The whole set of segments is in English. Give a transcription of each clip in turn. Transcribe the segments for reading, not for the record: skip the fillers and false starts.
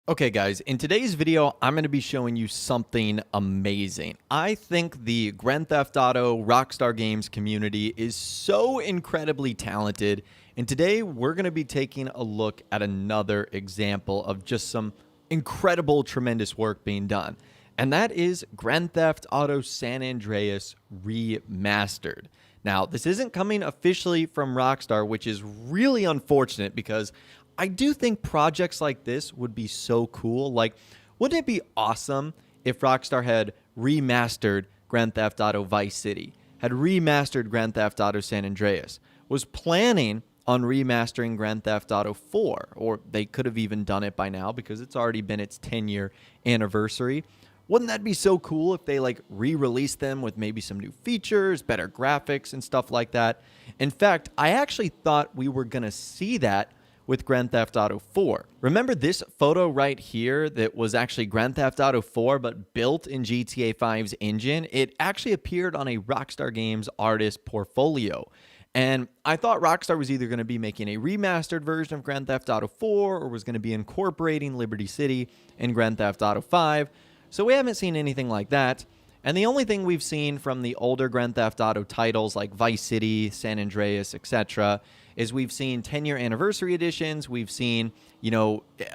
Okay guys, in today's video, I'm going to be showing you something amazing. I think the Grand Theft Auto Rockstar Games community is so incredibly talented, and today we're going to be taking a look at another example of just some incredible, tremendous work being done. And that is Grand Theft Auto San Andreas Remastered. Now, this isn't coming officially from Rockstar, which is really unfortunate because I do think projects like this would be so cool. Like, wouldn't it be awesome if Rockstar had remastered Grand Theft Auto Vice City, had remastered Grand Theft Auto San Andreas, was planning on remastering Grand Theft Auto 4, or they could have even done it by now because it's already been its 10-year anniversary. Wouldn't that be so cool if they re-released them with maybe some new features, better graphics and stuff like that? In fact, I actually thought we were going to see that with Grand Theft Auto 4. Remember this photo right here that was actually Grand Theft Auto 4 but built in GTA 5's engine? It actually appeared on a Rockstar Games artist portfolio. And I thought Rockstar was either going to be making a remastered version of Grand Theft Auto 4 or was going to be incorporating Liberty City in Grand Theft Auto 5. So we haven't seen anything like that. And the only thing we've seen from the older Grand Theft Auto titles like Vice City, San Andreas, etc., is we've seen 10-year anniversary editions. We've seen,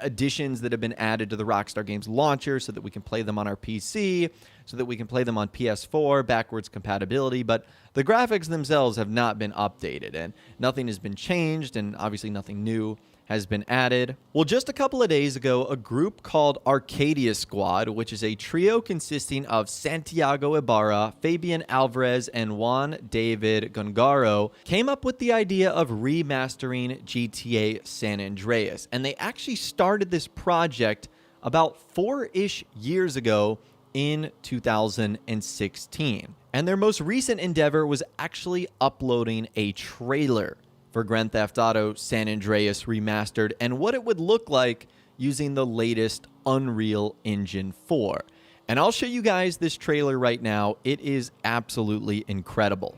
additions that have been added to the Rockstar Games launcher so that we can play them on our PC, so that we can play them on PS4, backwards compatibility. But the graphics themselves have not been updated, and nothing has been changed, and obviously nothing new has been added. Well, just a couple of days ago, a group called Arcadia Squad, which is a trio consisting of Santiago Ibarra, Fabian Alvarez, and Juan David Gongaro, came up with the idea of remastering GTA San Andreas. And they actually started this project about 4-ish years ago in 2016. And their most recent endeavor was actually uploading a trailer for Grand Theft Auto San Andreas Remastered and what it would look like using the latest Unreal Engine 4. And I'll show you guys this trailer right now. It is absolutely incredible.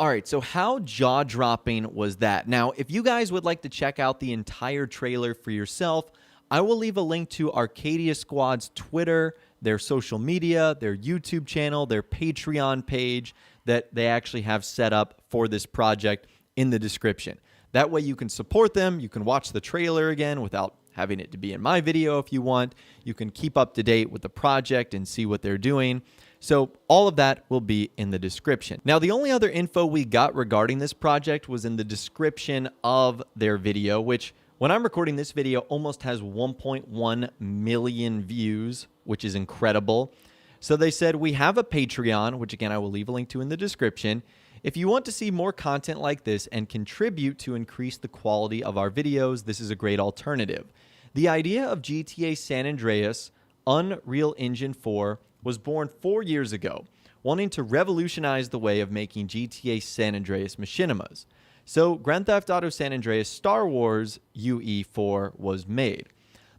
All right, so how jaw-dropping was that? Now, if you guys would like to check out the entire trailer for yourself, I will leave a link to Arcadia Squad's Twitter, their social media, their YouTube channel, their Patreon page that they actually have set up for this project in the description. That way you can support them. You can watch the trailer again without having it to be in my video if you want. You can keep up to date with the project and see what they're doing. So all of that will be in the description. Now, the only other info we got regarding this project was in the description of their video, which when I'm recording this video almost has 1.1 million views, which is incredible. So they said, we have a Patreon, which again, I will leave a link to in the description. If you want to see more content like this and contribute to increase the quality of our videos, this is a great alternative. The idea of GTA San Andreas Unreal Engine 4 was born 4 years ago, wanting to revolutionize the way of making GTA San Andreas machinimas. So Grand Theft Auto San Andreas Star Wars UE4 was made.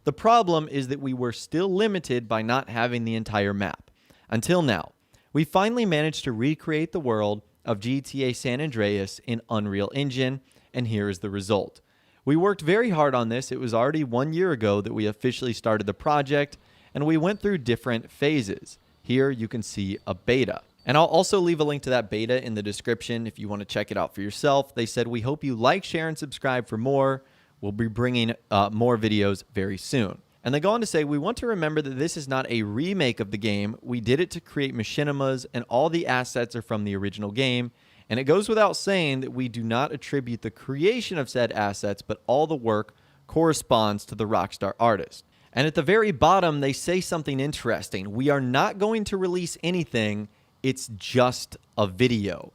The problem is that we were still limited by not having the entire map. Until now, we finally managed to recreate the world of GTA San Andreas in Unreal Engine, and here is the result. We worked very hard on this. It was already 1 year ago that we officially started the project, and we went through different phases. Here you can see a beta. And I'll also leave a link to that beta in the description if you want to check it out for yourself. They said, we hope you like, share, and subscribe for more. We'll be bringing more videos very soon. And they go on to say, we want to remember that this is not a remake of the game. We did it to create machinimas, and all the assets are from the original game. And it goes without saying that we do not attribute the creation of said assets, but all the work corresponds to the Rockstar artist. And at the very bottom, they say something interesting. We are not going to release anything. It's just a video.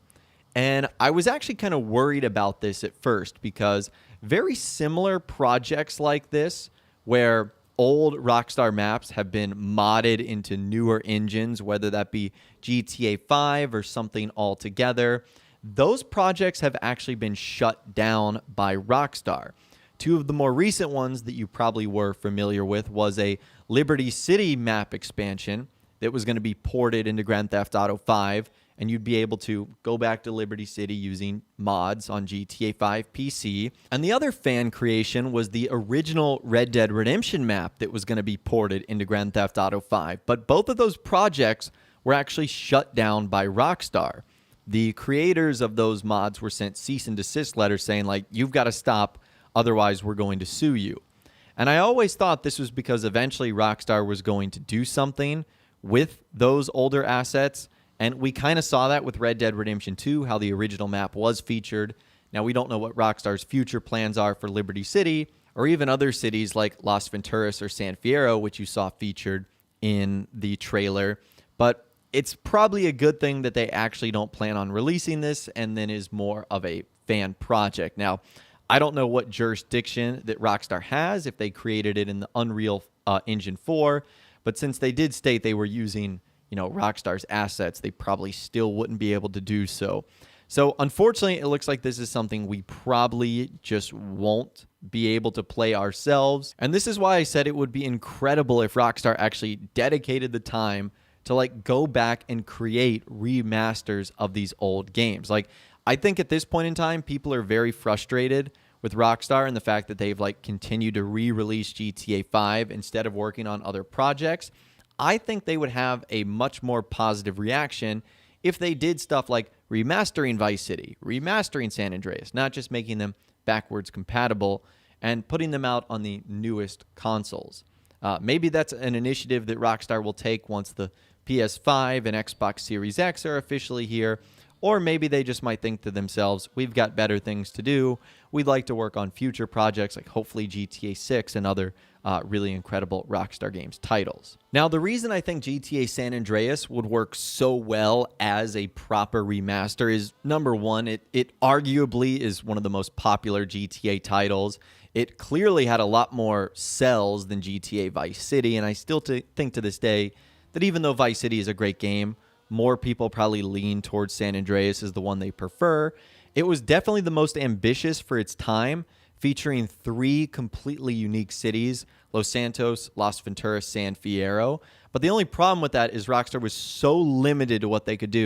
And I was actually kind of worried about this at first because very similar projects like this, where old Rockstar maps have been modded into newer engines, whether that be GTA 5 or something altogether, those projects have actually been shut down by Rockstar. Two of the more recent ones that you probably were familiar with was a Liberty City map expansion that was going to be ported into Grand Theft Auto 5, and you'd be able to go back to Liberty City using mods on GTA 5 PC. And the other fan creation was the original Red Dead Redemption map that was going to be ported into Grand Theft Auto 5. But both of those projects were actually shut down by Rockstar. The creators of those mods were sent cease and desist letters saying, like, you've got to stop, otherwise we're going to sue you. And I always thought this was because eventually Rockstar was going to do something with those older assets. And we kind of saw that with Red Dead Redemption 2, how the original map was featured. Now, we don't know what Rockstar's future plans are for Liberty City or even other cities like Las Venturas or San Fierro, which you saw featured in the trailer. But it's probably a good thing that they actually don't plan on releasing this and then is more of a fan project. Now, I don't know what jurisdiction that Rockstar has if they created it in the Unreal Engine 4, but since they did state they were using Rockstar's assets, they probably still wouldn't be able to do so. So unfortunately, it looks like this is something we probably just won't be able to play ourselves. And this is why I said it would be incredible if Rockstar actually dedicated the time to go back and create remasters of these old games. I think at this point in time, people are very frustrated with Rockstar and the fact that they've continued to re-release GTA 5 instead of working on other projects. I think they would have a much more positive reaction if they did stuff like remastering Vice City, remastering San Andreas, not just making them backwards compatible and putting them out on the newest consoles. Maybe that's an initiative that Rockstar will take once the PS5 and Xbox Series X are officially here. Or maybe they just might think to themselves, we've got better things to do. We'd like to work on future projects like hopefully GTA 6 and other really incredible Rockstar Games titles. Now, the reason I think GTA San Andreas would work so well as a proper remaster is, number one, it arguably is one of the most popular GTA titles. It clearly had a lot more sells than GTA Vice City, and I still think to this day that even though Vice City is a great game, more people probably lean towards San Andreas as the one they prefer. It was definitely the most ambitious for its time, featuring 3 completely unique cities, Los Santos, Las Venturas, San Fierro. But the only problem with that is Rockstar was so limited to what they could do.